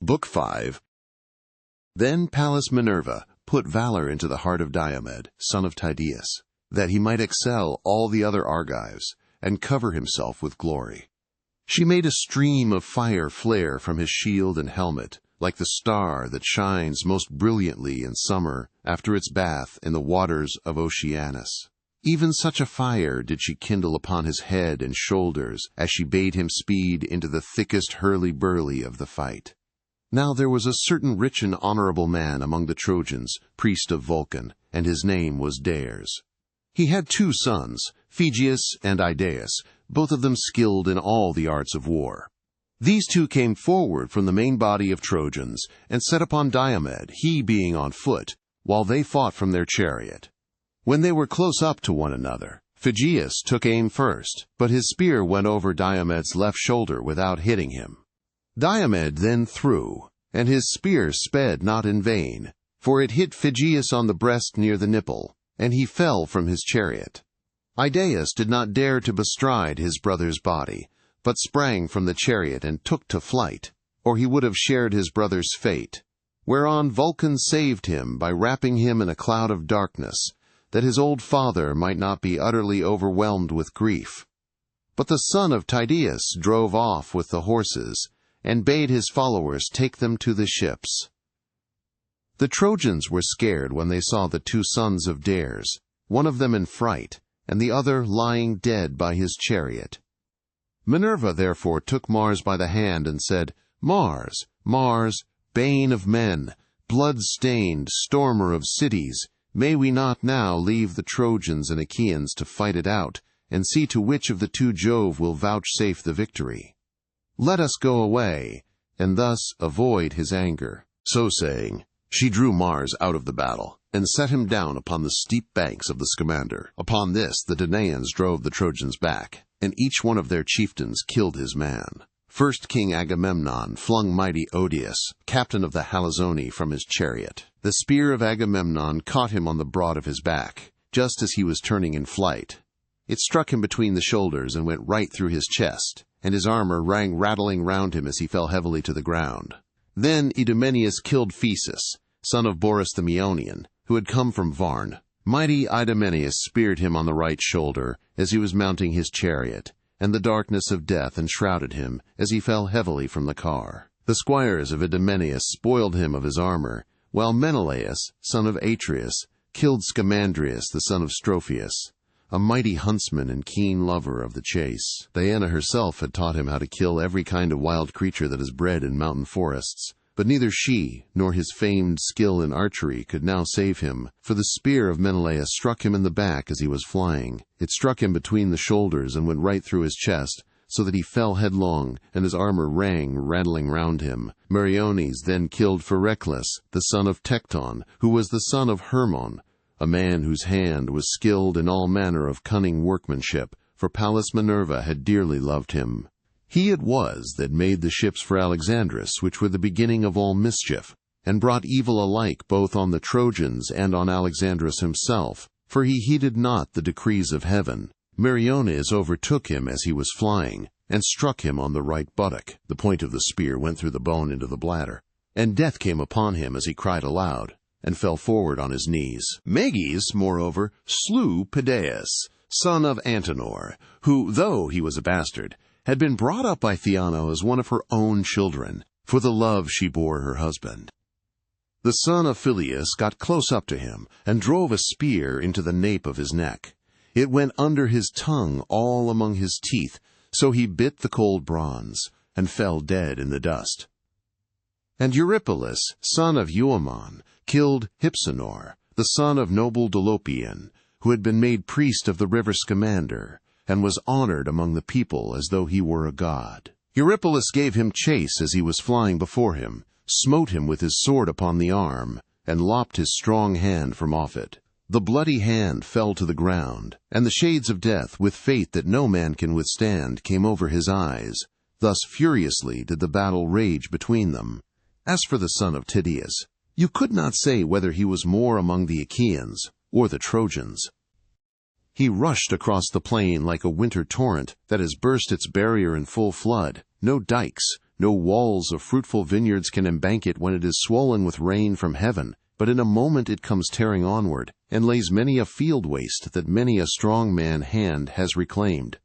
Book 5. Then Pallas Minerva put valor into the heart of Diomed, son of Tydeus, that he might excel all the other Argives, and cover himself with glory. She made a stream of fire flare from his shield and helmet, like the star that shines most brilliantly in summer after its bath in the waters of Oceanus. Even such a fire did she kindle upon his head and shoulders as she bade him speed into the thickest hurly-burly of the fight. Now there was a certain rich and honorable man among the Trojans, priest of Vulcan, and his name was Dares. He had 2 sons, Phegeus and Idaeus, both of them skilled in all the arts of war. These 2 came forward from the main body of Trojans, and set upon Diomed, he being on foot, while they fought from their chariot. When they were close up to one another, Phegeus took aim first, but his spear went over Diomed's left shoulder without hitting him. Diomed then threw, and his spear sped not in vain, for it hit Phegeus on the breast near the nipple, and he fell from his chariot. Idaeus did not dare to bestride his brother's body, but sprang from the chariot and took to flight, or he would have shared his brother's fate, whereon Vulcan saved him by wrapping him in a cloud of darkness, that his old father might not be utterly overwhelmed with grief. But the son of Tydeus drove off with the horses, and bade his followers take them to the ships. The Trojans were scared when they saw the 2 sons of Dares, one of them in fright, and the other lying dead by his chariot. Minerva therefore took Mars by the hand and said, "Mars, Mars, bane of men, blood-stained, stormer of cities, may we not now leave the Trojans and Achaeans to fight it out, and see to which of the 2 Jove will vouchsafe the victory? Let us go away, and thus avoid his anger." So saying, she drew Mars out of the battle, and set him down upon the steep banks of the Scamander. Upon this the Danaans drove the Trojans back, and each one of their chieftains killed his man. First King Agamemnon flung mighty Odius, captain of the Halizoni, from his chariot. The spear of Agamemnon caught him on the broad of his back, just as he was turning in flight. It struck him between the shoulders and went right through his chest, and his armor rang rattling round him as he fell heavily to the ground. Then Idomeneus killed Phesis, son of Boris the Meonian, who had come from Varne. Mighty Idomeneus speared him on the right shoulder as he was mounting his chariot, and the darkness of death enshrouded him as he fell heavily from the car. The squires of Idomeneus spoiled him of his armor, while Menelaus, son of Atreus, killed Scamandrius, the son of Strophius, a mighty huntsman and keen lover of the chase. Diana herself had taught him how to kill every kind of wild creature that is bred in mountain forests, but neither she nor his famed skill in archery could now save him, for the spear of Menelaus struck him in the back as he was flying. It struck him between the shoulders and went right through his chest, so that he fell headlong, and his armor rang rattling round him. Meriones then killed Phereclus, the son of Tecton, who was the son of Hermon, a man whose hand was skilled in all manner of cunning workmanship, for Pallas Minerva had dearly loved him. He it was that made the ships for Alexandrus, which were the beginning of all mischief, and brought evil alike both on the Trojans and on Alexandrus himself, for he heeded not the decrees of heaven. Meriones overtook him as he was flying, and struck him on the right buttock. The point of the spear went through the bone into the bladder, and death came upon him as he cried aloud, and fell forward on his knees. Meges, moreover, slew Pedaeus, son of Antenor, who, though he was a bastard, had been brought up by Theano as one of her own children, for the love she bore her husband. The son of Phyleus got close up to him, and drove a spear into the nape of his neck. It went under his tongue all among his teeth, so he bit the cold bronze, and fell dead in the dust. And Eurypylus, son of Euaemon, killed Hypsenor, the son of noble Dolopian, who had been made priest of the river Scamander, and was honored among the people as though he were a god. Eurypylus gave him chase as he was flying before him, smote him with his sword upon the arm, and lopped his strong hand from off it. The bloody hand fell to the ground, and the shades of death, with fate that no man can withstand, came over his eyes. Thus furiously did the battle rage between them. As for the son of Tydeus, you could not say whether he was more among the Achaeans or the Trojans. He rushed across the plain like a winter torrent that has burst its barrier in full flood, no dikes, No walls of fruitful vineyards can embank it when it is swollen with rain from heaven, but in a moment it comes tearing onward, and lays many a field waste that many a strong man hand has reclaimed.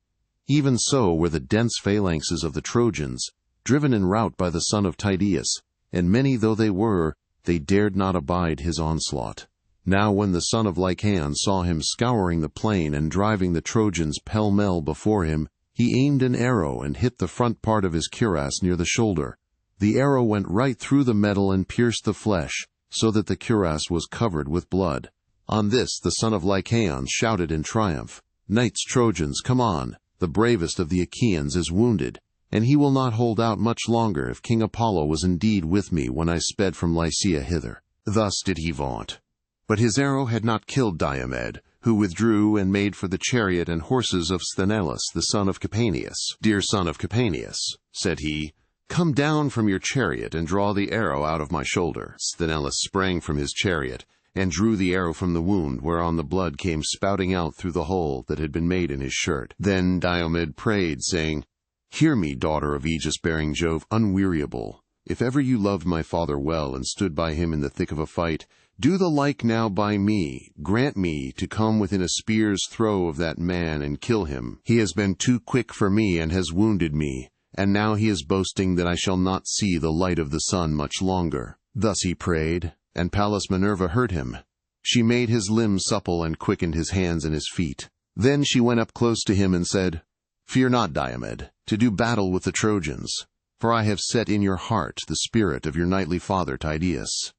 Even so were the dense phalanxes of the Trojans, driven in rout by the son of Tydeus, and many though they were, they dared not abide his onslaught. Now when the son of Lycaon saw him scouring the plain and driving the Trojans pell-mell before him, he aimed an arrow and hit the front part of his cuirass near the shoulder. The arrow went right through the metal and pierced the flesh, so that the cuirass was covered with blood. On this the son of Lycaon shouted in triumph, "Knights Trojans, come on! The bravest of the Achaeans is wounded, and he will not hold out much longer if King Apollo was indeed with me when I sped from Lycia hither." Thus did he vaunt. But his arrow had not killed Diomed, who withdrew and made for the chariot and horses of Sthenelus the son of Capaneus. "Dear son of Capaneus," said he, "come down from your chariot and draw the arrow out of my shoulder." Sthenelus sprang from his chariot and drew the arrow from the wound, whereon the blood came spouting out through the hole that had been made in his shirt. Then Diomed prayed, saying, "Hear me, daughter of aegis-bearing Jove, unweariable. If ever you loved my father well and stood by him in the thick of a fight, do the like now by me. Grant me to come within a spear's throw of that man and kill him. He has been too quick for me and has wounded me, and now he is boasting that I shall not see the light of the sun much longer." Thus he prayed, and Pallas Minerva heard him. She made his limbs supple and quickened his hands and his feet. Then she went up close to him and said, "Fear not, Diomed, to do battle with the Trojans, for I have set in your heart the spirit of your knightly father Tydeus.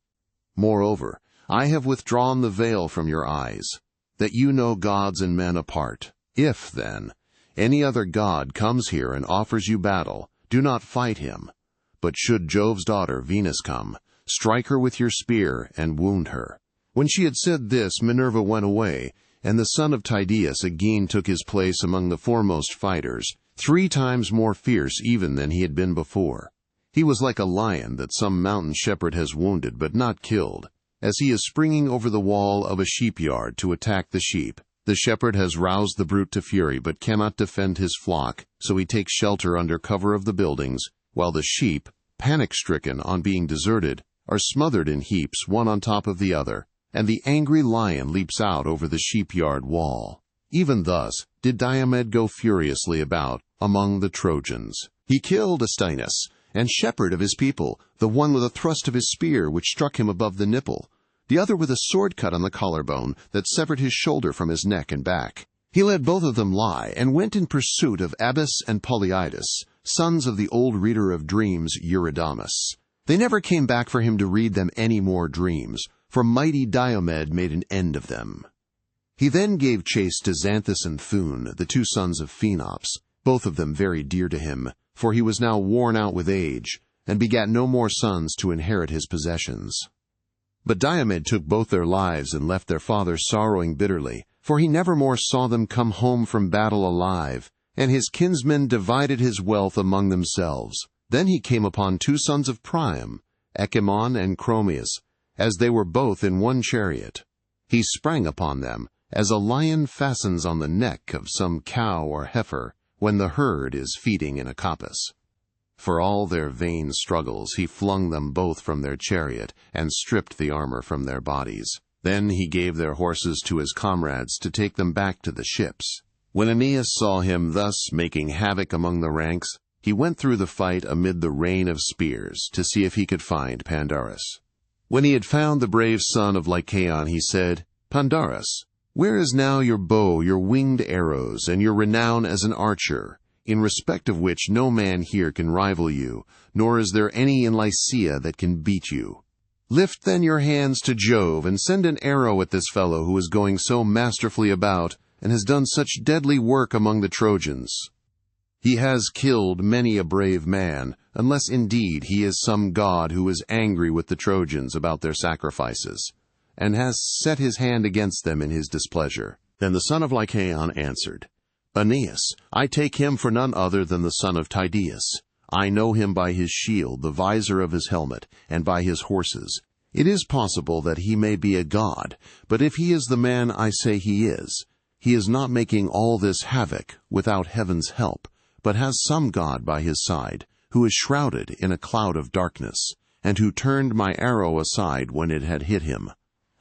Moreover, I have withdrawn the veil from your eyes, that you know gods and men apart. If, then, any other god comes here and offers you battle, do not fight him. But should Jove's daughter Venus come, strike her with your spear and wound her." When she had said this, Minerva went away, and the son of Tydeus again took his place among the foremost fighters, 3 times more fierce even than he had been before. He was like a lion that some mountain shepherd has wounded but not killed, as he is springing over the wall of a sheep-yard to attack the sheep. The shepherd has roused the brute to fury but cannot defend his flock, so he takes shelter under cover of the buildings, while the sheep, panic-stricken on being deserted, are smothered in heaps one on top of the other, and the angry lion leaps out over the sheep-yard wall. Even thus did Diomed go furiously about among the Trojans. He killed Astinus, and shepherd of his people, the one with a thrust of his spear which struck him above the nipple, the other with a sword cut on the collarbone that severed his shoulder from his neck and back. He let both of them lie, and went in pursuit of Abas and Polyidus, sons of the old reader of dreams Eurydamas. They never came back for him to read them any more dreams, for mighty Diomed made an end of them. He then gave chase to Xanthus and Thun, the 2 sons of Phaenops, both of them very dear to him, for he was now worn out with age, and begat no more sons to inherit his possessions. But Diomed took both their lives and left their father sorrowing bitterly, for he never more saw them come home from battle alive, and his kinsmen divided his wealth among themselves. Then he came upon 2 sons of Priam, Echemon and Chromius, as they were both in one chariot. He sprang upon them, as a lion fastens on the neck of some cow or heifer when the herd is feeding in a coppice. For all their vain struggles he flung them both from their chariot, and stripped the armor from their bodies. Then he gave their horses to his comrades to take them back to the ships. When Aeneas saw him thus making havoc among the ranks, he went through the fight amid the rain of spears, to see if he could find Pandarus. When he had found the brave son of Lycaon, he said, "Pandarus, where is now your bow, your winged arrows, and your renown as an archer, in respect of which no man here can rival you, nor is there any in Lycia that can beat you? Lift then your hands to Jove, and send an arrow at this fellow who is going so masterfully about, and has done such deadly work among the Trojans. He has killed many a brave man, unless indeed he is some god who is angry with the Trojans about their sacrifices, and has set his hand against them in his displeasure." Then the son of Lycaon answered, "Aeneas, I take him for none other than the son of Tydeus. I know him by his shield, the visor of his helmet, and by his horses. It is possible that he may be a god, but if he is the man I say he is not making all this havoc without heaven's help, but has some god by his side, who is shrouded in a cloud of darkness, and who turned my arrow aside when it had hit him.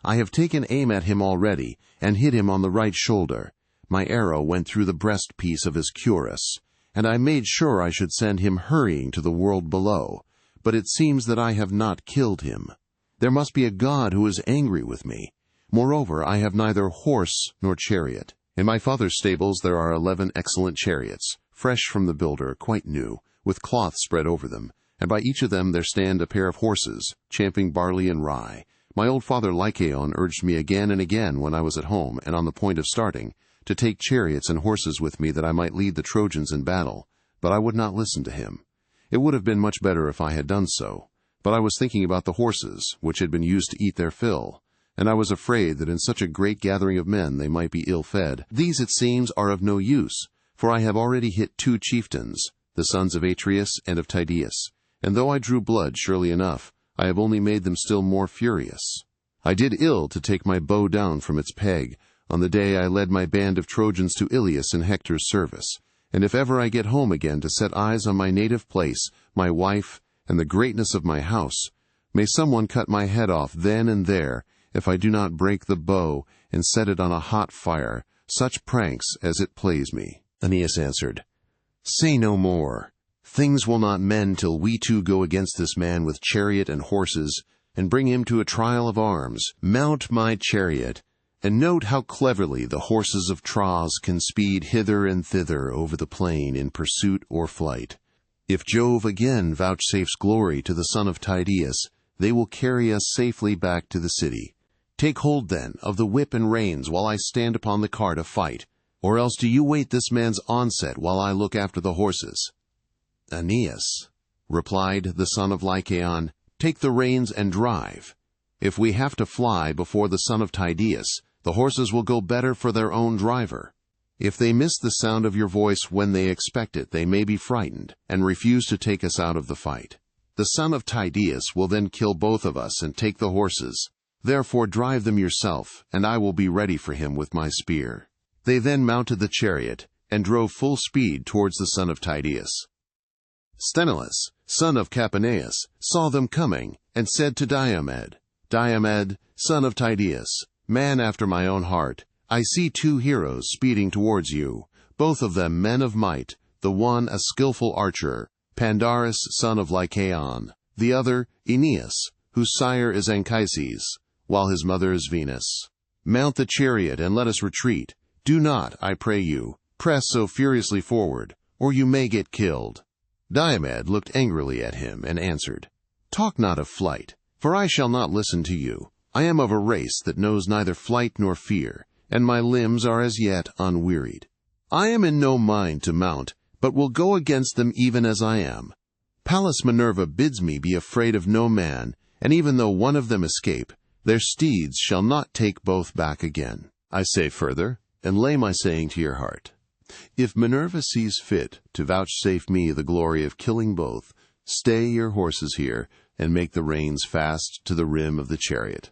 I have taken aim at him already, and hit him on the right shoulder. My arrow went through the breastpiece of his cuirass, and I made sure I should send him hurrying to the world below, but it seems that I have not killed him. There must be a God who is angry with me. Moreover, I have neither horse nor chariot. In my father's stables there are 11 excellent chariots, fresh from the builder, quite new, with cloth spread over them, and by each of them there stand a pair of horses, champing barley and rye. My old father Lycaon urged me again and again when I was at home and on the point of starting, to take chariots and horses with me that I might lead the Trojans in battle, but I would not listen to him. It would have been much better if I had done so, but I was thinking about the horses, which had been used to eat their fill, and I was afraid that in such a great gathering of men they might be ill-fed. These, it seems, are of no use, for I have already hit 2 chieftains, the sons of Atreus and of Tydeus, and though I drew blood surely enough, I have only made them still more furious. I did ill to take my bow down from its peg on the day I led my band of Trojans to Iliad in Hector's service, and if ever I get home again to set eyes on my native place, my wife, and the greatness of my house, may someone cut my head off then and there, if I do not break the bow and set it on a hot fire, such pranks as it plays me. Aeneas answered, Say no more. Things will not mend till we 2 go against this man with chariot and horses, and bring him to a trial of arms. Mount my chariot, and note how cleverly the horses of Tros can speed hither and thither over the plain in pursuit or flight. If Jove again vouchsafes glory to the son of Tydeus, they will carry us safely back to the city. Take hold, then, of the whip and reins while I stand upon the car to fight, or else do you wait this man's onset while I look after the horses. Aeneas, replied the son of Lycaon, take the reins and drive. If we have to fly before the son of Tydeus, the horses will go better for their own driver. If they miss the sound of your voice when they expect it, they may be frightened, and refuse to take us out of the fight. The son of Tydeus will then kill both of us and take the horses. Therefore drive them yourself, and I will be ready for him with my spear. They then mounted the chariot, and drove full speed towards the son of Tydeus. Sthenelus, son of Capaneus, saw them coming, and said to Diomed, Diomed, son of Tydeus, man after my own heart, I see 2 heroes speeding towards you, both of them men of might, the one a skillful archer, Pandarus, son of Lycaon, the other Aeneas, whose sire is Anchises, while his mother is Venus. Mount the chariot and let us retreat. Do not, I pray you, press so furiously forward, or you may get killed. Diomed looked angrily at him and answered, Talk not of flight, for I shall not listen to you. I am of a race that knows neither flight nor fear, and my limbs are as yet unwearied. I am in no mind to mount, but will go against them even as I am. Pallas Minerva bids me be afraid of no man, and even though one of them escape, their steeds shall not take both back again. I say further, and lay my saying to your heart. If Minerva sees fit to vouchsafe me the glory of killing both, stay your horses here, and make the reins fast to the rim of the chariot.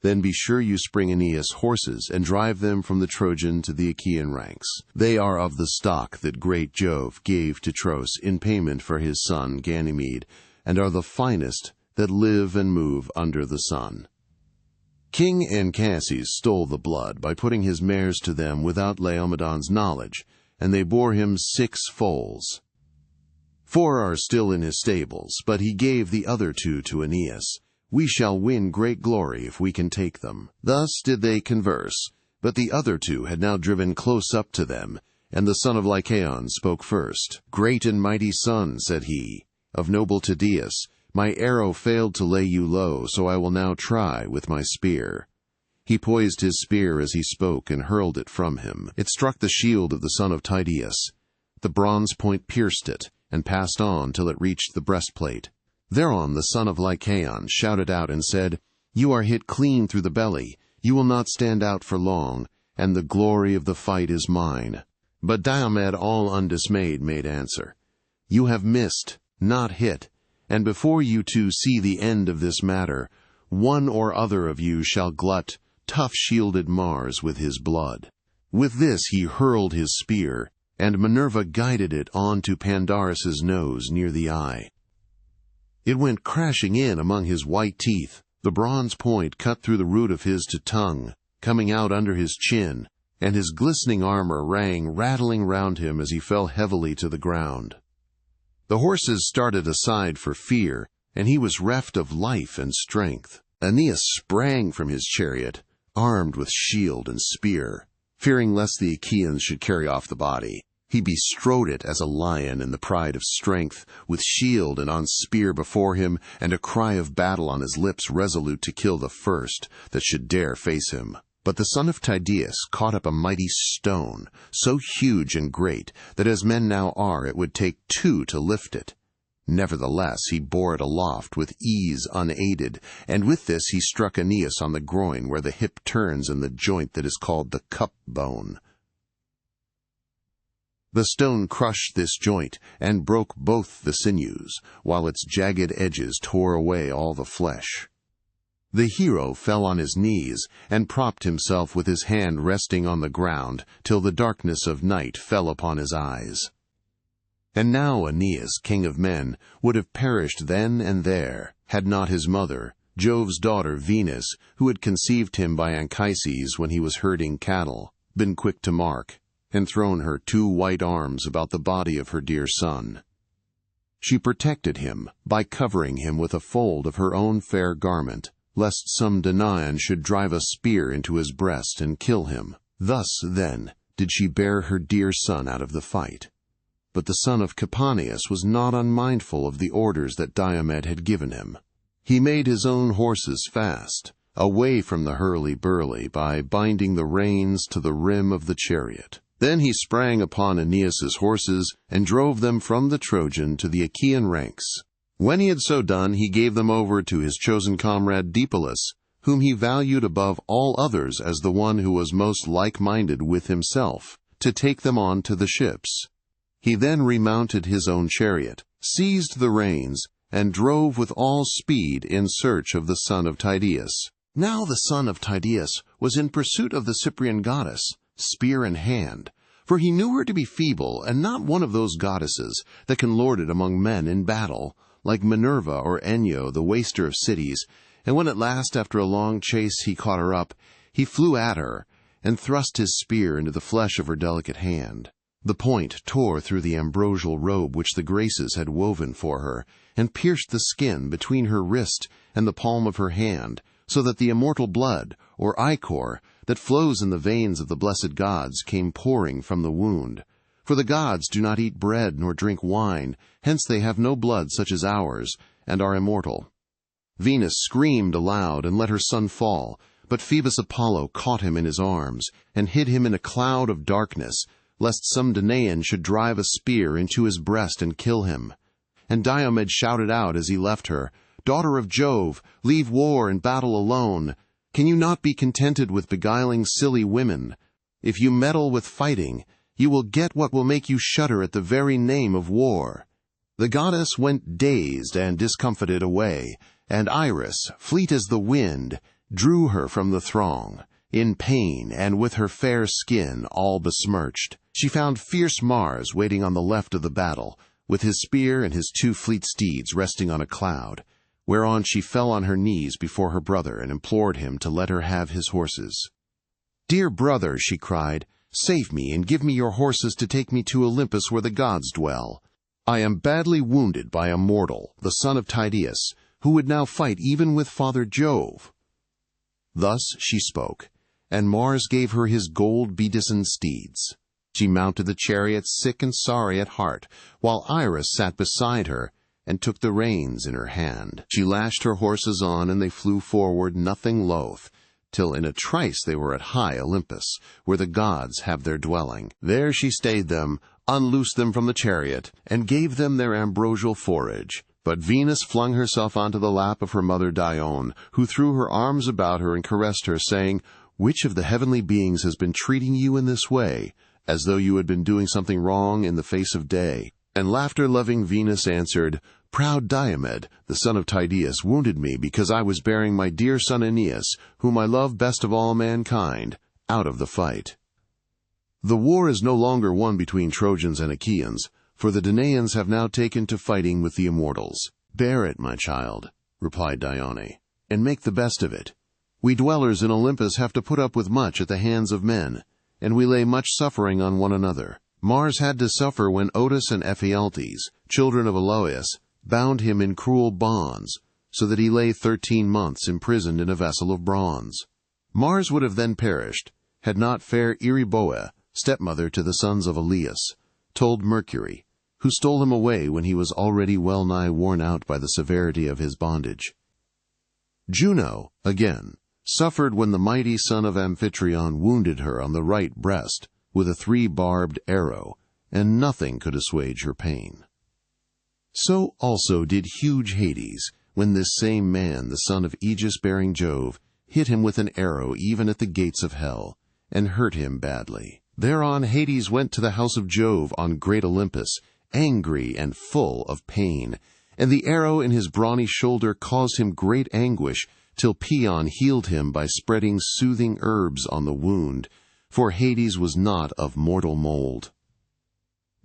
Then be sure you spring Aeneas' horses, and drive them from the Trojan to the Achaean ranks. They are of the stock that great Jove gave to Tros in payment for his son Ganymede, and are the finest that live and move under the sun. King Anchises stole the blood by putting his mares to them without Laomedon's knowledge, and they bore him 6 foals. 4 are still in his stables, but he gave the other 2 to Aeneas. We shall win great glory if we can take them. Thus did they converse, but the other 2 had now driven close up to them, and the son of Lycaon spoke first. Great and mighty son, said he, of noble Tydeus, my arrow failed to lay you low, so I will now try with my spear. He poised his spear as he spoke and hurled it from him. It struck the shield of the son of Tydeus. The bronze point pierced it, and passed on till it reached the breastplate. Thereon the son of Lycaon shouted out and said, You are hit clean through the belly. You will not stand out for long, and the glory of the fight is mine. But Diomed, all undismayed, made answer, You have missed, not hit, and before you 2 see the end of this matter, one or other of you shall glut tough-shielded Mars with his blood. With this he hurled his spear, and Minerva guided it on to Pandarus's nose near the eye. It went crashing in among his white teeth, the bronze point cut through the root of his tongue, coming out under his chin, and his glistening armor rang rattling round him as he fell heavily to the ground. The horses started aside for fear, and he was reft of life and strength. Aeneas sprang from his chariot, armed with shield and spear. Fearing lest the Achaeans should carry off the body, he bestrode it as a lion in the pride of strength, with shield and on spear before him, and a cry of battle on his lips, resolute to kill the first that should dare face him. But the son of Tydeus caught up a mighty stone, so huge and great that as men now are it would take two to lift it. Nevertheless he bore it aloft with ease unaided, and with this he struck Aeneas on the groin where the hip turns in the joint that is called the cup bone. The stone crushed this joint, and broke both the sinews, while its jagged edges tore away all the flesh. The hero fell on his knees, and propped himself with his hand resting on the ground, till the darkness of night fell upon his eyes. And now Aeneas, king of men, would have perished then and there, had not his mother, Jove's daughter Venus, who had conceived him by Anchises when he was herding cattle, been quick to mark, and thrown her 2 white arms about the body of her dear son. She protected him by covering him with a fold of her own fair garment, lest some Danaan should drive a spear into his breast and kill him. Thus, then, did she bear her dear son out of the fight. But the son of Capaneus was not unmindful of the orders that Diomed had given him. He made his own horses fast, away from the hurly-burly, by binding the reins to the rim of the chariot. Then he sprang upon Aeneas's horses, and drove them from the Trojan to the Achaean ranks. When he had so done, he gave them over to his chosen comrade Deipylus, whom he valued above all others as the one who was most like-minded with himself, to take them on to the ships. He then remounted his own chariot, seized the reins, and drove with all speed in search of the son of Tydeus. Now the son of Tydeus was in pursuit of the Cyprian goddess, spear in hand, for he knew her to be feeble, and not one of those goddesses that can lord it among men in battle, like Minerva or Enyo, the waster of cities. And when at last, after a long chase, he caught her up, he flew at her, and thrust his spear into the flesh of her delicate hand. The point tore through the ambrosial robe which the Graces had woven for her, and pierced the skin between her wrist and the palm of her hand, so that the immortal blood, or ichor, that flows in the veins of the blessed gods came pouring from the wound. For the gods do not eat bread nor drink wine, hence they have no blood such as ours, and are immortal. Venus screamed aloud and let her son fall, but Phoebus Apollo caught him in his arms, and hid him in a cloud of darkness, lest some Danaan should drive a spear into his breast and kill him. And Diomed shouted out as he left her, "Daughter of Jove, leave war and battle alone. Can you not be contented with beguiling silly women? If you meddle with fighting, you will get what will make you shudder at the very name of war." The goddess went dazed and discomfited away, and Iris, fleet as the wind, drew her from the throng, in pain and with her fair skin all besmirched. She found fierce Mars waiting on the left of the battle, with his spear and his 2 fleet steeds resting on a cloud, whereon she fell on her knees before her brother and implored him to let her have his horses. "Dear brother," she cried, "save me and give me your horses to take me to Olympus where the gods dwell. I am badly wounded by a mortal, the son of Tydeus, who would now fight even with Father Jove." Thus she spoke, and Mars gave her his gold-bedizened steeds. She mounted the chariot sick and sorry at heart, while Iris sat beside her and took the reins in her hand. She lashed her horses on, and they flew forward, nothing loath, till in a trice they were at high Olympus, where the gods have their dwelling. There she stayed them, unloosed them from the chariot, and gave them their ambrosial forage. But Venus flung herself onto the lap of her mother Dione, who threw her arms about her and caressed her, saying, "Which of the heavenly beings has been treating you in this way, as though you had been doing something wrong in the face of day?" And laughter-loving Venus answered, "Proud Diomed, the son of Tydeus, wounded me because I was bearing my dear son Aeneas, whom I love best of all mankind, out of the fight." The war is no longer one between Trojans and Achaeans, for the Danaans have now taken to fighting with the immortals. Bear it, my child, replied Dione, and make the best of it. We dwellers in Olympus have to put up with much at the hands of men, and we lay much suffering on one another. Mars had to suffer when Otus and Ephialtes, children of Aloeus, bound him in cruel bonds, so that he lay 13 months imprisoned in a vessel of bronze. Mars would have then perished, had not fair Eriboea, stepmother to the sons of Ilias, told Mercury, who stole him away when he was already well nigh worn out by the severity of his bondage. Juno, again, suffered when the mighty son of Amphitryon wounded her on the right breast with a 3-barbed arrow, and nothing could assuage her pain. So also did huge Hades, when this same man, the son of Aegis-bearing Jove, hit him with an arrow even at the gates of hell, and hurt him badly. Thereon Hades went to the house of Jove on great Olympus, angry and full of pain, and the arrow in his brawny shoulder caused him great anguish, till Paeon healed him by spreading soothing herbs on the wound, for Hades was not of mortal mold.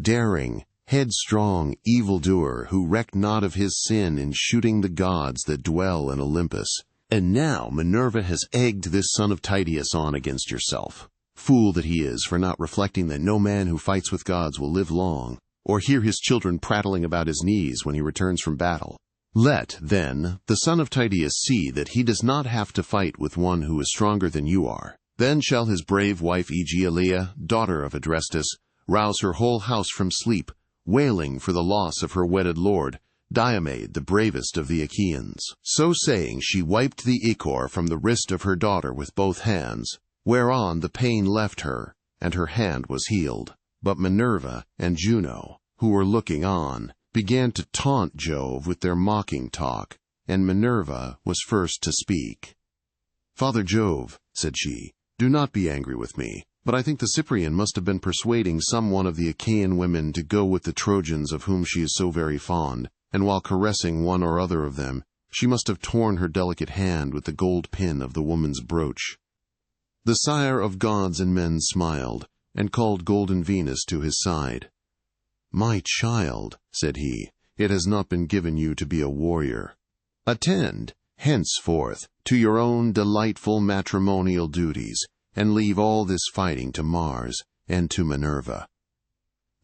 Daring, headstrong, evildoer, who recked not of his sin in shooting the gods that dwell in Olympus. And now Minerva has egged this son of Tydeus on against yourself. Fool that he is for not reflecting that no man who fights with gods will live long, or hear his children prattling about his knees when he returns from battle. Let, then, the son of Tydeus see that he does not have to fight with one who is stronger than you are. Then shall his brave wife Aegialeia, daughter of Adrestus, rouse her whole house from sleep, wailing for the loss of her wedded lord, Diomed, the bravest of the Achaeans. So saying, she wiped the ichor from the wrist of her daughter with both hands, whereon the pain left her, and her hand was healed. But Minerva and Juno, who were looking on, began to taunt Jove with their mocking talk, and Minerva was first to speak. "Father Jove," said she, "do not be angry with me, but I think the Cyprian must have been persuading some one of the Achaean women to go with the Trojans of whom she is so very fond, and while caressing one or other of them, she must have torn her delicate hand with the gold pin of the woman's brooch." The sire of gods and men smiled, and called golden Venus to his side. "My child," said he, "it has not been given you to be a warrior. Attend, henceforth, to your own delightful matrimonial duties, and leave all this fighting to Mars and to Minerva."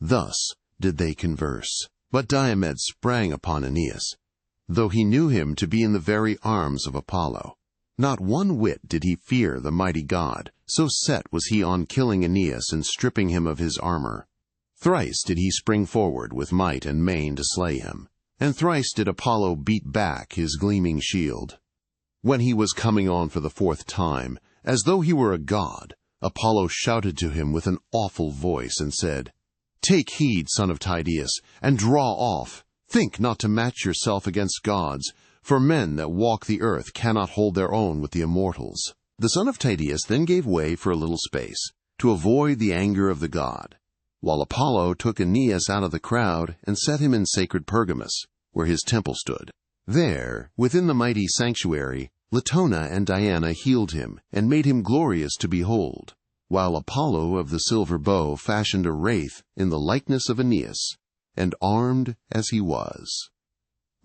Thus did they converse. But Diomed sprang upon Aeneas, though he knew him to be in the very arms of Apollo. Not one whit did he fear the mighty god, so set was he on killing Aeneas and stripping him of his armor. Thrice did he spring forward with might and main to slay him, and thrice did Apollo beat back his gleaming shield. When he was coming on for the 4th time, as though he were a god, Apollo shouted to him with an awful voice and said, "Take heed, son of Tydeus, and draw off. Think not to match yourself against gods, for men that walk the earth cannot hold their own with the immortals." The son of Tydeus then gave way for a little space, to avoid the anger of the god, while Apollo took Aeneas out of the crowd and set him in sacred Pergamus, where his temple stood. There, within the mighty sanctuary, Latona and Diana healed him and made him glorious to behold, while Apollo of the silver bow fashioned a wraith in the likeness of Aeneas, and armed as he was.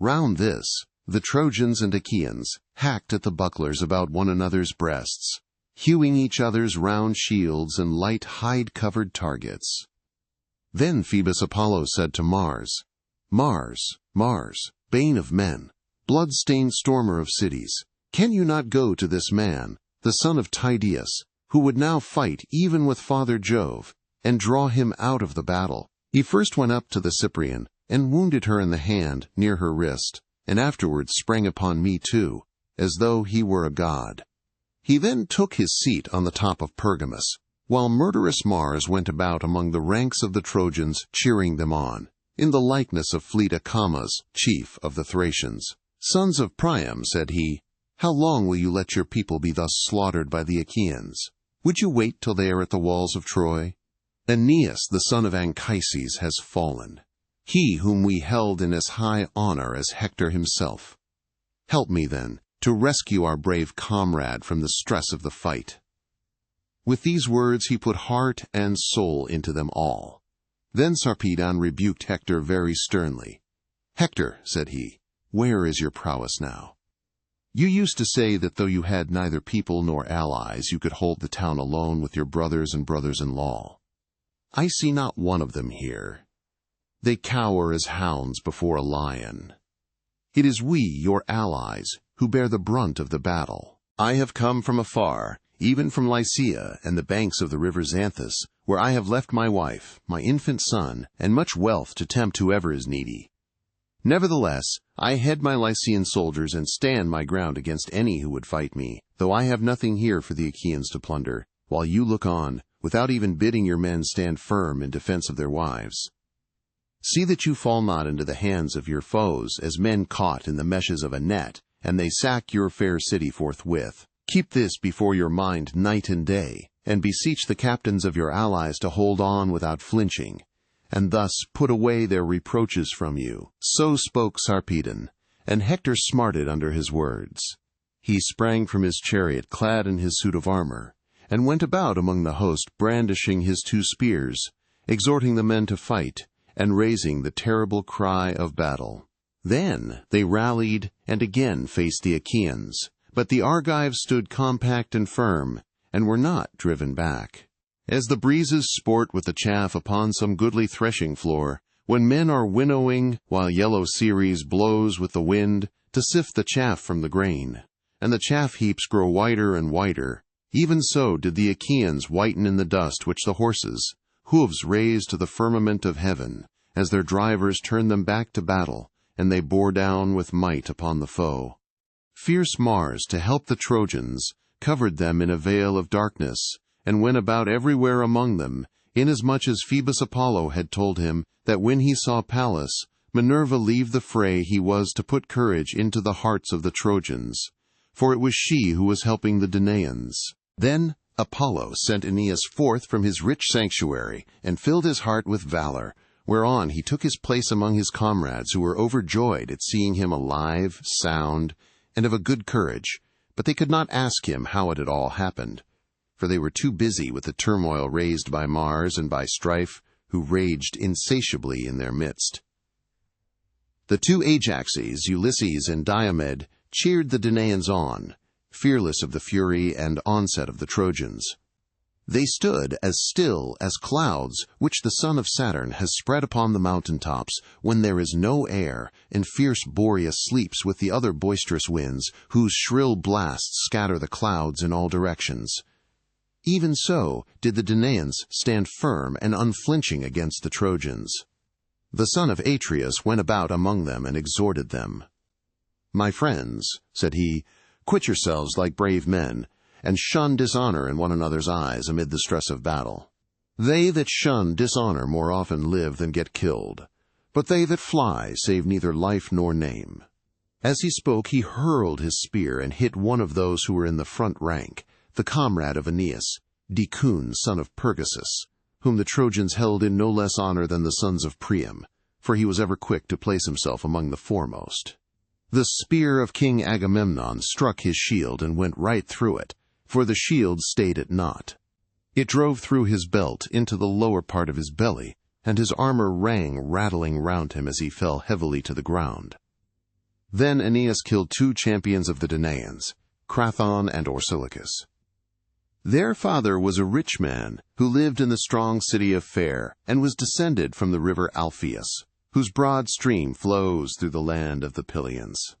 Round this, the Trojans and Achaeans hacked at the bucklers about one another's breasts, hewing each other's round shields and light hide-covered targets. Then Phoebus Apollo said to Mars, "Mars, Mars, bane of men, blood-stained stormer of cities, can you not go to this man, the son of Tydeus, who would now fight even with Father Jove, and draw him out of the battle?" He first went up to the Cyprian, and wounded her in the hand, near her wrist, and afterwards sprang upon me too, as though he were a god. He then took his seat on the top of Pergamus, while murderous Mars went about among the ranks of the Trojans, cheering them on, in the likeness of fleet Acamas, chief of the Thracians. "Sons of Priam," said he, "how long will you let your people be thus slaughtered by the Achaeans? Would you wait till they are at the walls of Troy? Aeneas, the son of Anchises, has fallen, he whom we held in as high honor as Hector himself. Help me, then, to rescue our brave comrade from the stress of the fight." With these words he put heart and soul into them all. Then Sarpedon rebuked Hector very sternly. "Hector," said he, "where is your prowess now? You used to say that though you had neither people nor allies, you could hold the town alone with your brothers and brothers-in-law. I see not one of them here. They cower as hounds before a lion. It is we, your allies, who bear the brunt of the battle. I have come from afar, even from Lycia and the banks of the river Xanthus, where I have left my wife, my infant son, and much wealth to tempt whoever is needy. Nevertheless, I head my Lycian soldiers and stand my ground against any who would fight me, though I have nothing here for the Achaeans to plunder, while you look on, without even bidding your men stand firm in defense of their wives. See that you fall not into the hands of your foes as men caught in the meshes of a net, and they sack your fair city forthwith. Keep this before your mind night and day, and beseech the captains of your allies to hold on without flinching, and thus put away their reproaches from you." So spoke Sarpedon, and Hector smarted under his words. He sprang from his chariot clad in his suit of armor, and went about among the host brandishing his 2 spears, exhorting the men to fight, and raising the terrible cry of battle. Then they rallied and again faced the Achaeans, but the Argives stood compact and firm, and were not driven back. As the breezes sport with the chaff upon some goodly threshing floor, when men are winnowing while yellow Ceres blows with the wind to sift the chaff from the grain, and the chaff heaps grow whiter and whiter, even so did the Achaeans whiten in the dust which the horses, hooves raised to the firmament of heaven, as their drivers turned them back to battle, and they bore down with might upon the foe. Fierce Mars, to help the Trojans, covered them in a veil of darkness, and went about everywhere among them, inasmuch as Phoebus Apollo had told him that when he saw Pallas, Minerva leave the fray, he was to put courage into the hearts of the Trojans, for it was she who was helping the Danaans. Then Apollo sent Aeneas forth from his rich sanctuary, and filled his heart with valor, whereon he took his place among his comrades, who were overjoyed at seeing him alive, sound, and of a good courage, but they could not ask him how it had all happened, for they were too busy with the turmoil raised by Mars and by Strife, who raged insatiably in their midst. The 2 Ajaxes, Ulysses and Diomed, cheered the Danaans on, fearless of the fury and onset of the Trojans. They stood as still as clouds which the son of Saturn has spread upon the mountain tops, when there is no air, and fierce Boreas sleeps with the other boisterous winds, whose shrill blasts scatter the clouds in all directions. Even so did the Danaans stand firm and unflinching against the Trojans. The son of Atreus went about among them and exhorted them. "My friends," said he, "quit yourselves like brave men, and shun dishonor in one another's eyes amid the stress of battle. They that shun dishonor more often live than get killed, but they that fly save neither life nor name." As he spoke, he hurled his spear and hit one of those who were in the front rank, the comrade of Aeneas, Decoon, son of Pergasus, whom the Trojans held in no less honor than the sons of Priam, for he was ever quick to place himself among the foremost. The spear of King Agamemnon struck his shield and went right through it, for the shield stayed it not. It drove through his belt into the lower part of his belly, and his armor rang rattling round him as he fell heavily to the ground. Then Aeneas killed 2 champions of the Danaans, Crathon and Orsilochus. Their father was a rich man who lived in the strong city of Fair, and was descended from the river Alpheus, whose broad stream flows through the land of the Pylians.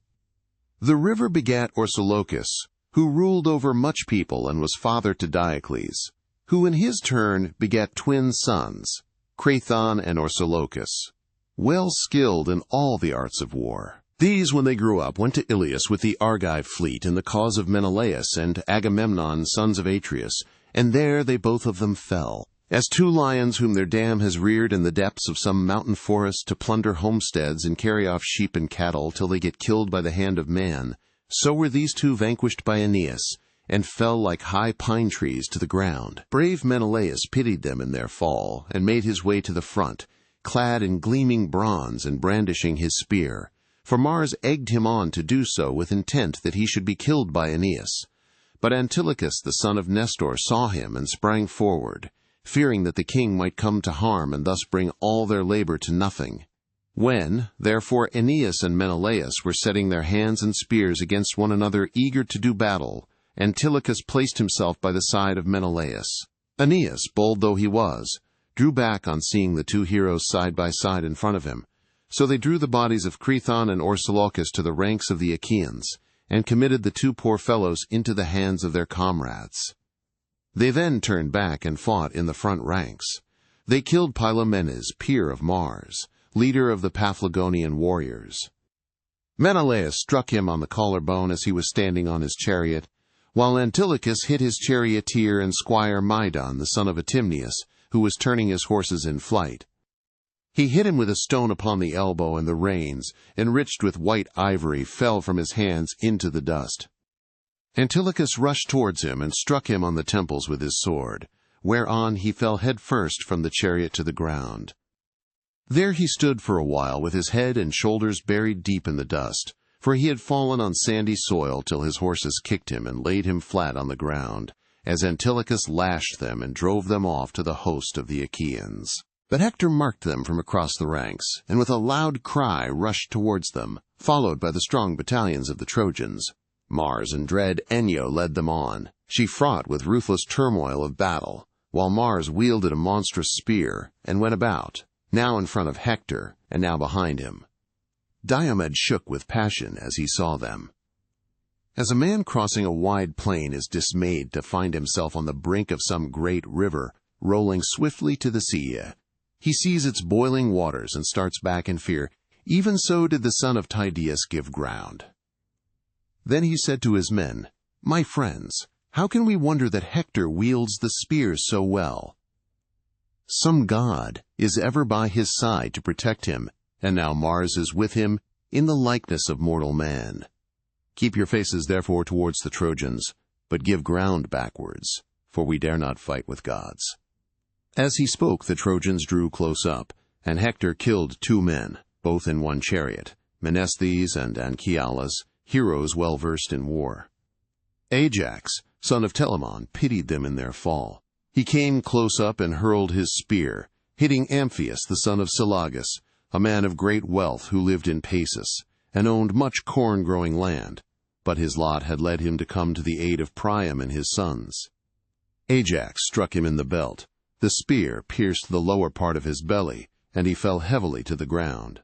The river begat Orsilochus, who ruled over much people and was father to Diocles, who in his turn begat twin sons, Crathon and Orsilochus, well skilled in all the arts of war. These, when they grew up, went to Ilius with the Argive fleet in the cause of Menelaus and Agamemnon, sons of Atreus, and there they both of them fell, as 2 lions whom their dam has reared in the depths of some mountain forest to plunder homesteads and carry off sheep and cattle till they get killed by the hand of man. So were these 2 vanquished by Aeneas, and fell like high pine trees to the ground. Brave Menelaus pitied them in their fall, and made his way to the front, clad in gleaming bronze and brandishing his spear, for Mars egged him on to do so with intent that he should be killed by Aeneas. But Antilochus the son of Nestor saw him and sprang forward, fearing that the king might come to harm and thus bring all their labor to nothing. When, therefore, Aeneas and Menelaus were setting their hands and spears against one another, eager to do battle, Antilochus placed himself by the side of Menelaus. Aeneas, bold though he was, drew back on seeing the two heroes side by side in front of him. So they drew the bodies of Crethon and Orsilochus to the ranks of the Achaeans, and committed the two poor fellows into the hands of their comrades. They then turned back and fought in the front ranks. They killed Pylomenes, peer of Mars, leader of the Paphlagonian warriors. Menelaus struck him on the collarbone as he was standing on his chariot, while Antilochus hit his charioteer and squire Medon, the son of Atimneus, who was turning his horses in flight. He hit him with a stone upon the elbow, and the reins, enriched with white ivory, fell from his hands into the dust. Antilochus rushed towards him and struck him on the temples with his sword, whereon he fell head first from the chariot to the ground. There he stood for a while with his head and shoulders buried deep in the dust, for he had fallen on sandy soil till his horses kicked him and laid him flat on the ground, as Antilochus lashed them and drove them off to the host of the Achaeans. But Hector marked them from across the ranks, and with a loud cry rushed towards them, followed by the strong battalions of the Trojans. Mars and dread Enyo led them on. She fraught with ruthless turmoil of battle, while Mars wielded a monstrous spear, and went about, now in front of Hector, and now behind him. Diomed shook with passion as he saw them. As a man crossing a wide plain is dismayed to find himself on the brink of some great river, rolling swiftly to the sea, he sees its boiling waters and starts back in fear, even so did the son of Tydeus give ground. Then he said to his men, "My friends, how can we wonder that Hector wields the spear so well? Some god is ever by his side to protect him, and now Mars is with him in the likeness of mortal man. Keep your faces therefore towards the Trojans, but give ground backwards, for we dare not fight with gods." As he spoke, the Trojans drew close up, and Hector killed 2 men, both in one chariot, Menestheus and Anchialus, heroes well versed in war. Ajax, son of Telamon, pitied them in their fall. He came close up and hurled his spear, hitting Amphius, the son of Selagus, a man of great wealth who lived in Pasus, and owned much corn-growing land, but his lot had led him to come to the aid of Priam and his sons. Ajax struck him in the belt. The spear pierced the lower part of his belly, and he fell heavily to the ground.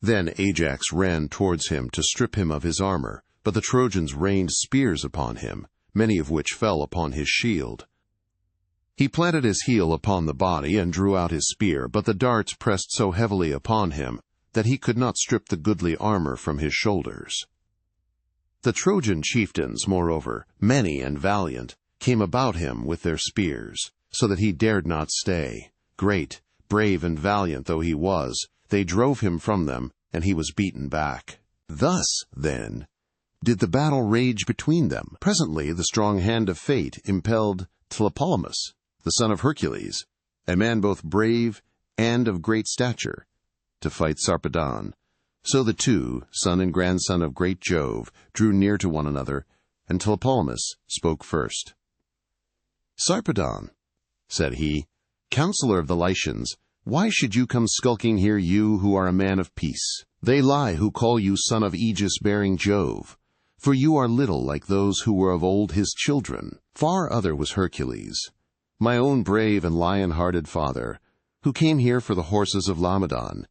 Then Ajax ran towards him to strip him of his armor, but the Trojans rained spears upon him, many of which fell upon his shield. He planted his heel upon the body and drew out his spear, but the darts pressed so heavily upon him that he could not strip the goodly armor from his shoulders. The Trojan chieftains, moreover, many and valiant, came about him with their spears, so that he dared not stay. Great, brave, and valiant though he was, they drove him from them, and he was beaten back. Thus, then, did the battle rage between them. Presently the strong hand of fate impelled Tlepolemus, the son of Hercules, a man both brave and of great stature, to fight Sarpedon. So the two, son and grandson of great Jove, drew near to one another, and Tlepolemus spoke first. "Sarpedon," said he, "counselor of the Lycians, why should you come skulking here, you who are a man of peace? They lie who call you son of aegis-bearing Jove, for you are little like those who were of old his children. Far other was Hercules, my own brave and lion-hearted father, who came here for the horses of Laomedon,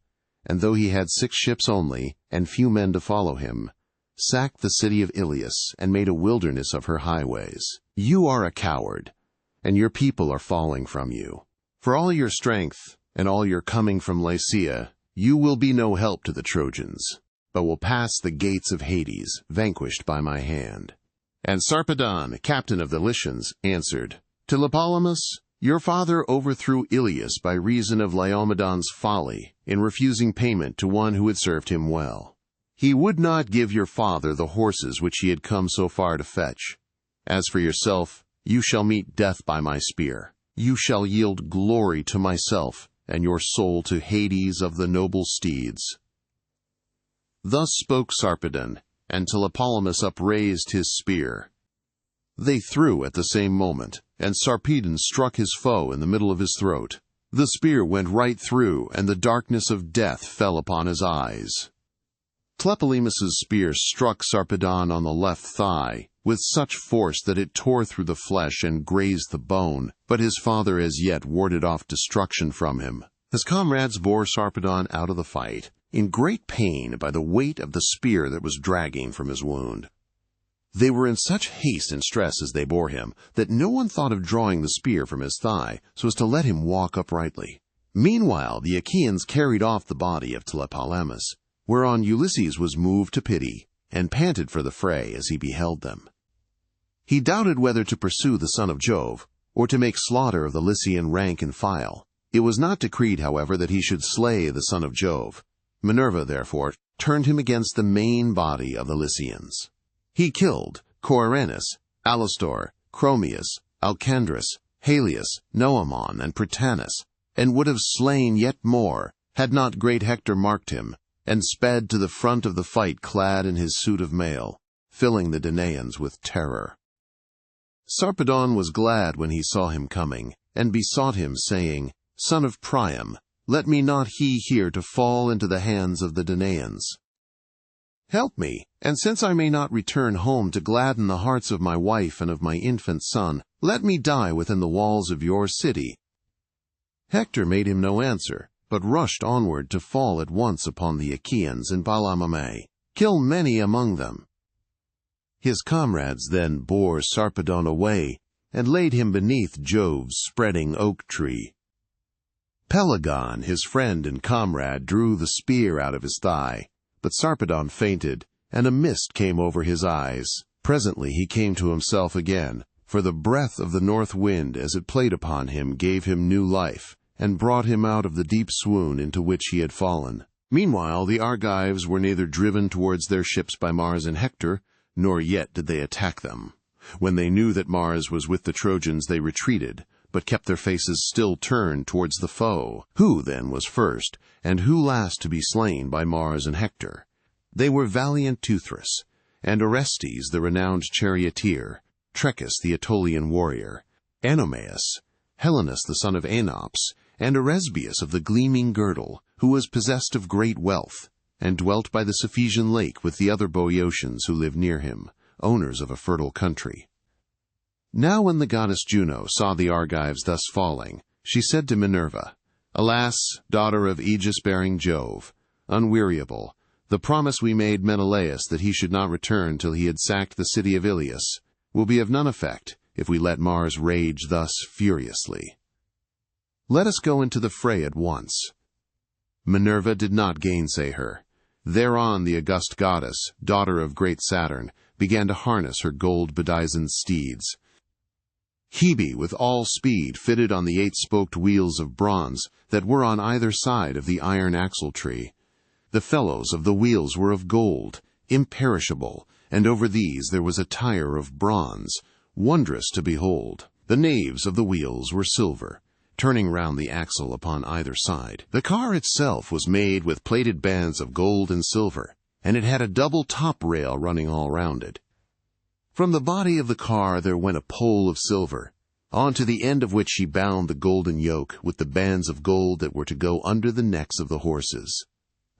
and though he had 6 ships only, and few men to follow him, sacked the city of Ilias, and made a wilderness of her highways. You are a coward, and your people are falling from you. For all your strength, and all your coming from Lycia, you will be no help to the Trojans, but will pass the gates of Hades, vanquished by my hand." And Sarpedon, captain of the Lycians, answered, "Tlepolemus, your father overthrew Ilias by reason of Laomedon's folly in refusing payment to one who had served him well. He would not give your father the horses which he had come so far to fetch. As for yourself, you shall meet death by my spear. You shall yield glory to myself, and your soul to Hades of the noble steeds." Thus spoke Sarpedon, and Tlepolemus upraised his spear. They threw at the same moment, and Sarpedon struck his foe in the middle of his throat. The spear went right through, and the darkness of death fell upon his eyes. Tlepolemus's spear struck Sarpedon on the left thigh, with such force that it tore through the flesh and grazed the bone, but his father as yet warded off destruction from him. His comrades bore Sarpedon out of the fight, in great pain by the weight of the spear that was dragging from his wound. They were in such haste and stress as they bore him, that no one thought of drawing the spear from his thigh, so as to let him walk uprightly. Meanwhile the Achaeans carried off the body of Tlepolemus, whereon Ulysses was moved to pity, and panted for the fray as he beheld them. He doubted whether to pursue the son of Jove, or to make slaughter of the Lycian rank and file. It was not decreed, however, that he should slay the son of Jove. Minerva, therefore, turned him against the main body of the Lycians. He killed Coeranus, Alastor, Chromius, Alcandrus, Halius, Noemon, and Prytanis, and would have slain yet more, had not great Hector marked him, and sped to the front of the fight clad in his suit of mail, filling the Danaans with terror. Sarpedon was glad when he saw him coming, and besought him, saying, "Son of Priam, let me not he here to fall into the hands of the Danaans. Help me, and since I may not return home to gladden the hearts of my wife and of my infant son, let me die within the walls of your city." Hector made him no answer, but rushed onward to fall at once upon the Achaeans in Palamame, kill many among them. His comrades then bore Sarpedon away, and laid him beneath Jove's spreading oak tree. Pelagon, his friend and comrade, drew the spear out of his thigh, but Sarpedon fainted, and a mist came over his eyes. Presently he came to himself again, for the breath of the north wind as it played upon him gave him new life, and brought him out of the deep swoon into which he had fallen. Meanwhile the Argives were neither driven towards their ships by Mars and Hector, nor yet did they attack them. When they knew that Mars was with the Trojans they retreated, but kept their faces still turned towards the foe. Who, then, was first, and who last to be slain by Mars and Hector? They were valiant Teuthras, and Orestes the renowned charioteer, Trecus the Aetolian warrior, Anomaeus, Helenus the son of Aenops, and Oresbius of the gleaming girdle, who was possessed of great wealth, and dwelt by the Cephisian lake with the other Boeotians who lived near him, owners of a fertile country. Now when the goddess Juno saw the Argives thus falling, she said to Minerva, "Alas, daughter of Aegis-bearing Jove, unweariable, the promise we made Menelaus that he should not return till he had sacked the city of Ilias will be of none effect if we let Mars rage thus furiously. Let us go into the fray at once." Minerva did not gainsay her. Thereon the august goddess, daughter of great Saturn, began to harness her gold-bedizened steeds. Hebe with all speed fitted on the 8-spoked wheels of bronze that were on either side of the iron axle-tree. The felloes of the wheels were of gold, imperishable, and over these there was a tire of bronze, wondrous to behold. The naves of the wheels were silver, turning round the axle upon either side. The car itself was made with plated bands of gold and silver, and it had a double top rail running all round it. From the body of the car there went a pole of silver, onto the end of which she bound the golden yoke with the bands of gold that were to go under the necks of the horses.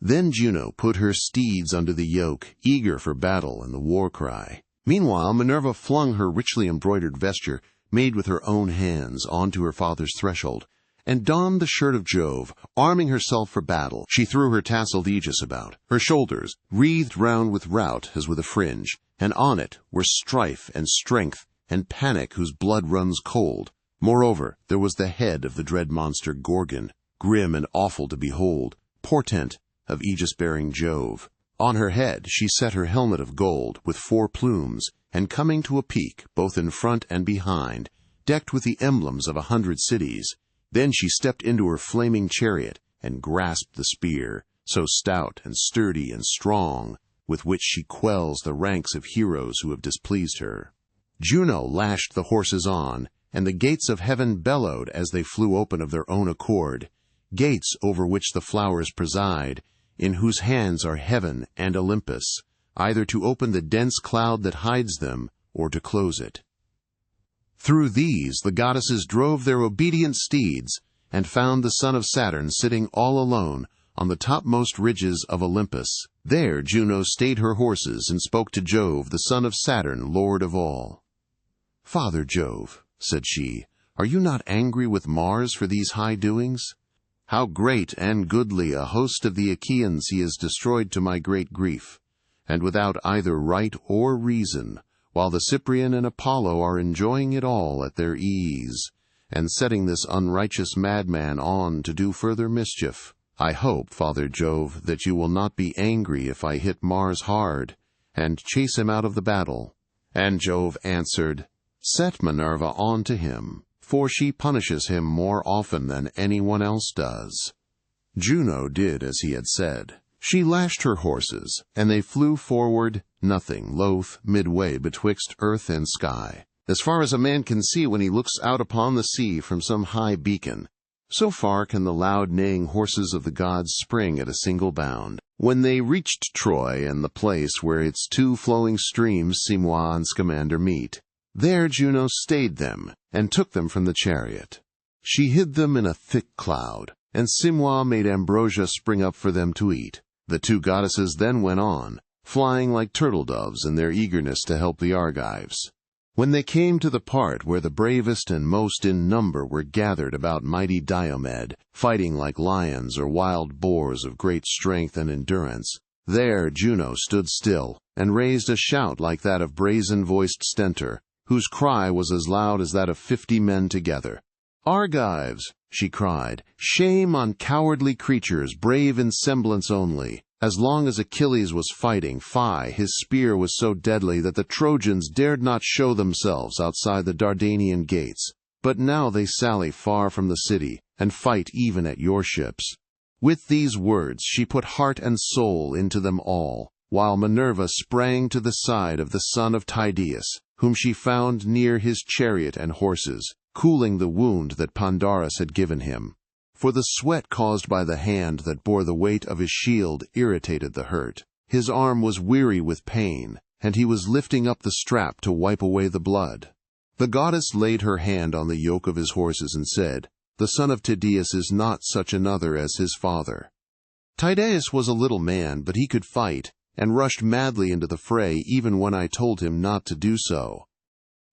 Then Juno put her steeds under the yoke, eager for battle and the war cry. Meanwhile Minerva flung her richly embroidered vesture, made with her own hands, onto her father's threshold, and donned the shirt of Jove. Arming herself for battle, she threw her tasseled aegis about, her shoulders wreathed round with rout as with a fringe, and on it were strife and strength and panic whose blood runs cold. Moreover, there was the head of the dread monster Gorgon, grim and awful to behold, portent of Aegis-bearing Jove. On her head she set her helmet of gold with 4 plumes, and coming to a peak, both in front and behind, decked with the emblems of 100 cities. Then she stepped into her flaming chariot, and grasped the spear, so stout and sturdy and strong, with which she quells the ranks of heroes who have displeased her. Juno lashed the horses on, and the gates of heaven bellowed as they flew open of their own accord, gates over which the flowers preside, in whose hands are heaven and Olympus, either to open the dense cloud that hides them, or to close it. Through these the goddesses drove their obedient steeds, and found the son of Saturn sitting all alone on the topmost ridges of Olympus. There Juno stayed her horses and spoke to Jove, the son of Saturn, lord of all. "Father Jove," said she, "are you not angry with Mars for these high doings? How great and goodly a host of the Achaeans he has destroyed to my great grief, and without either right or reason, while the Cyprian and Apollo are enjoying it all at their ease, and setting this unrighteous madman on to do further mischief. I hope, Father Jove, that you will not be angry if I hit Mars hard, and chase him out of the battle." And Jove answered, "Set Minerva on to him, for she punishes him more often than anyone else does." Juno did as he had said. She lashed her horses, and they flew forward, nothing loath, midway betwixt earth and sky, as far as a man can see when he looks out upon the sea from some high beacon. So far can the loud neighing horses of the gods spring at a single bound. When they reached Troy and the place where its two flowing streams, Simois and Scamander, meet, there Juno stayed them, and took them from the chariot. She hid them in a thick cloud, and Simois made ambrosia spring up for them to eat. The two goddesses then went on, flying like turtle-doves in their eagerness to help the Argives. When they came to the part where the bravest and most in number were gathered about mighty Diomed, fighting like lions or wild boars of great strength and endurance, there Juno stood still, and raised a shout like that of brazen-voiced Stentor, whose cry was as loud as that of 50 men together. "Argives," she cried, "shame on cowardly creatures, brave in semblance only. As long as Achilles was fighting, his spear was so deadly that the Trojans dared not show themselves outside the Dardanian gates. But now they sally far from the city, and fight even at your ships." With these words she put heart and soul into them all, while Minerva sprang to the side of the son of Tydeus, whom she found near his chariot and horses, cooling the wound that Pandarus had given him. For the sweat caused by the hand that bore the weight of his shield irritated the hurt. His arm was weary with pain, and he was lifting up the strap to wipe away the blood. The goddess laid her hand on the yoke of his horses and said, "The son of Tydeus is not such another as his father." Tydeus was a little man, but he could fight, and rushed madly into the fray even when I told him not to do so.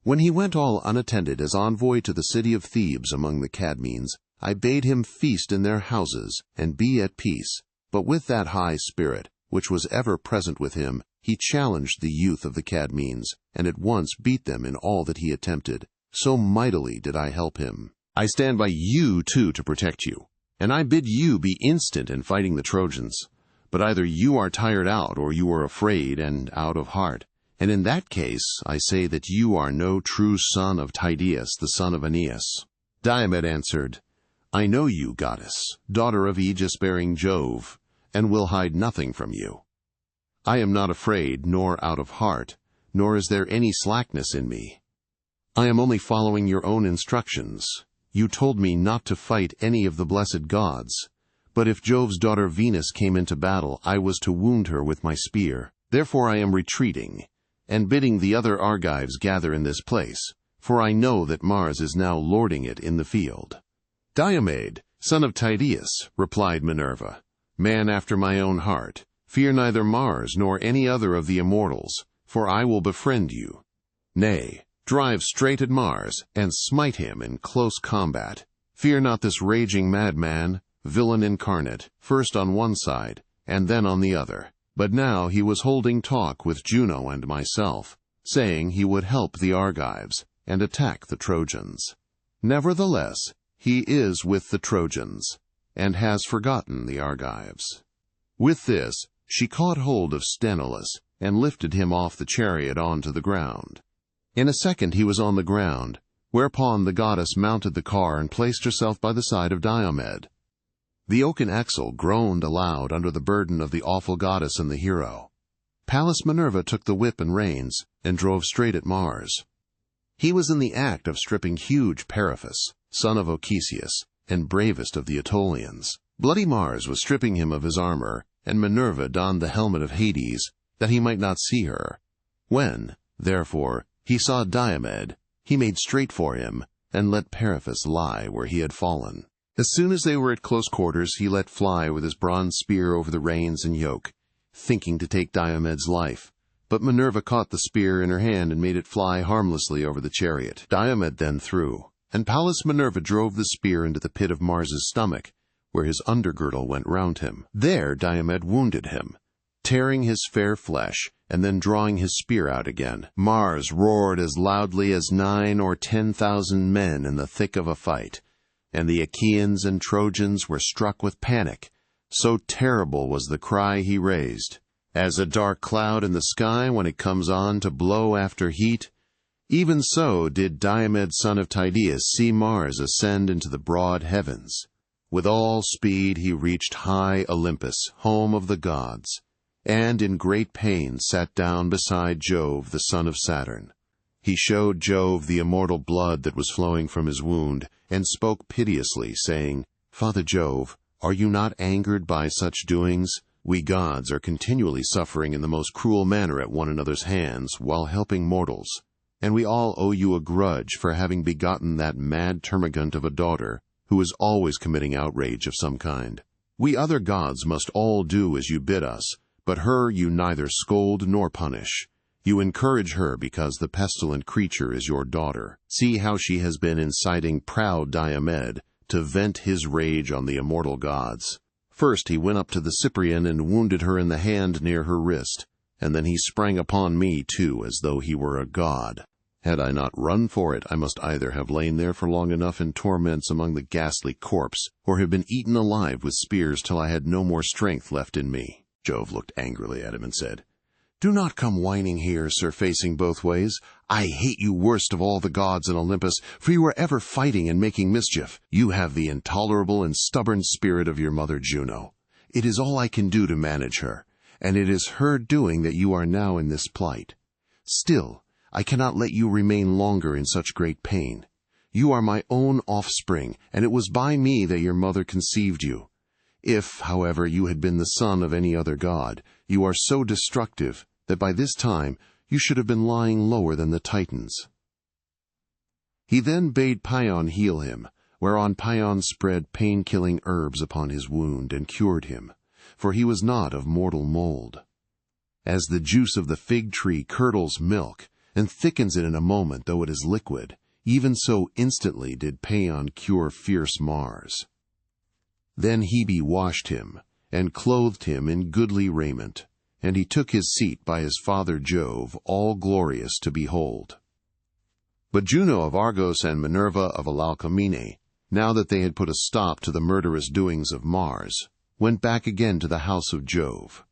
When he went all unattended as envoy to the city of Thebes among the Cadmeans, I bade him feast in their houses, and be at peace. But with that high spirit, which was ever present with him, he challenged the youth of the Cadmeans, and at once beat them in all that he attempted. So mightily did I help him. I stand by you, too, to protect you, and I bid you be instant in fighting the Trojans. But either you are tired out, or you are afraid and out of heart. And in that case, I say that you are no true son of Tydeus, the son of Aeneas." Diomed answered, "I know you, goddess, daughter of aegis-bearing Jove, and will hide nothing from you. I am not afraid, nor out of heart, nor is there any slackness in me. I am only following your own instructions. You told me not to fight any of the blessed gods, but if Jove's daughter Venus came into battle, I was to wound her with my spear. Therefore I am retreating, and bidding the other Argives gather in this place, for I know that Mars is now lording it in the field." "Diomed, son of Tydeus," replied Minerva, "man after my own heart, fear neither Mars nor any other of the immortals, for I will befriend you. Nay, drive straight at Mars, and smite him in close combat. Fear not this raging madman, villain incarnate, first on one side, and then on the other." But now he was holding talk with Juno and myself, saying he would help the Argives, and attack the Trojans. Nevertheless, he is with the Trojans, and has forgotten the Argives. With this, she caught hold of Sthenelus, and lifted him off the chariot onto the ground. In a second he was on the ground, whereupon the goddess mounted the car and placed herself by the side of Diomed. The oaken axle groaned aloud under the burden of the awful goddess and the hero. Pallas Minerva took the whip and reins, and drove straight at Mars. He was in the act of stripping huge Periphas, son of Ochesius, and bravest of the Aetolians. Bloody Mars was stripping him of his armor, and Minerva donned the helmet of Hades, that he might not see her. When, therefore, he saw Diomed, he made straight for him, and let Periphas lie where he had fallen. As soon as they were at close quarters, he let fly with his bronze spear over the reins and yoke, thinking to take Diomed's life. But Minerva caught the spear in her hand and made it fly harmlessly over the chariot. Diomed then threw, and Pallas Minerva drove the spear into the pit of Mars's stomach, where his undergirdle went round him. There Diomed wounded him, tearing his fair flesh, and then drawing his spear out again. Mars roared as loudly as 9,000 or 10,000 men in the thick of a fight, and the Achaeans and Trojans were struck with panic. So terrible was the cry he raised. As a dark cloud in the sky when it comes on to blow after heat, even so did Diomed son of Tydeus see Mars ascend into the broad heavens. With all speed he reached high Olympus, home of the gods, and in great pain sat down beside Jove, the son of Saturn. He showed Jove the immortal blood that was flowing from his wound, and spoke piteously, saying, "Father Jove, are you not angered by such doings? We gods are continually suffering in the most cruel manner at one another's hands, while helping mortals, and we all owe you a grudge for having begotten that mad termagant of a daughter, who is always committing outrage of some kind. We other gods must all do as you bid us, but her you neither scold nor punish. You encourage her because the pestilent creature is your daughter. See how she has been inciting proud Diomed to vent his rage on the immortal gods. First he went up to the Cyprian and wounded her in the hand near her wrist, and then he sprang upon me too, as though he were a god. Had I not run for it, I must either have lain there for long enough in torments among the ghastly corpse, or have been eaten alive with spears till I had no more strength left in me." Jove looked angrily at him and said, "Do not come whining here, sir, facing both ways. I hate you worst of all the gods in Olympus, for you are ever fighting and making mischief. You have the intolerable and stubborn spirit of your mother Juno. It is all I can do to manage her, and it is her doing that you are now in this plight. Still, I cannot let you remain longer in such great pain. You are my own offspring, and it was by me that your mother conceived you. If, however, you had been the son of any other god, you are so destructive that by this time you should have been lying lower than the Titans." He then bade Paeon heal him, whereon Paeon spread pain-killing herbs upon his wound and cured him, for he was not of mortal mold. As the juice of the fig tree curdles milk, and thickens it in a moment though it is liquid, even so instantly did Paeon cure fierce Mars. Then Hebe washed him, and clothed him in goodly raiment, and he took his seat by his father Jove, all glorious to behold. But Juno of Argos and Minerva of Alalcomene, now that they had put a stop to the murderous doings of Mars, went back again to the house of Jove.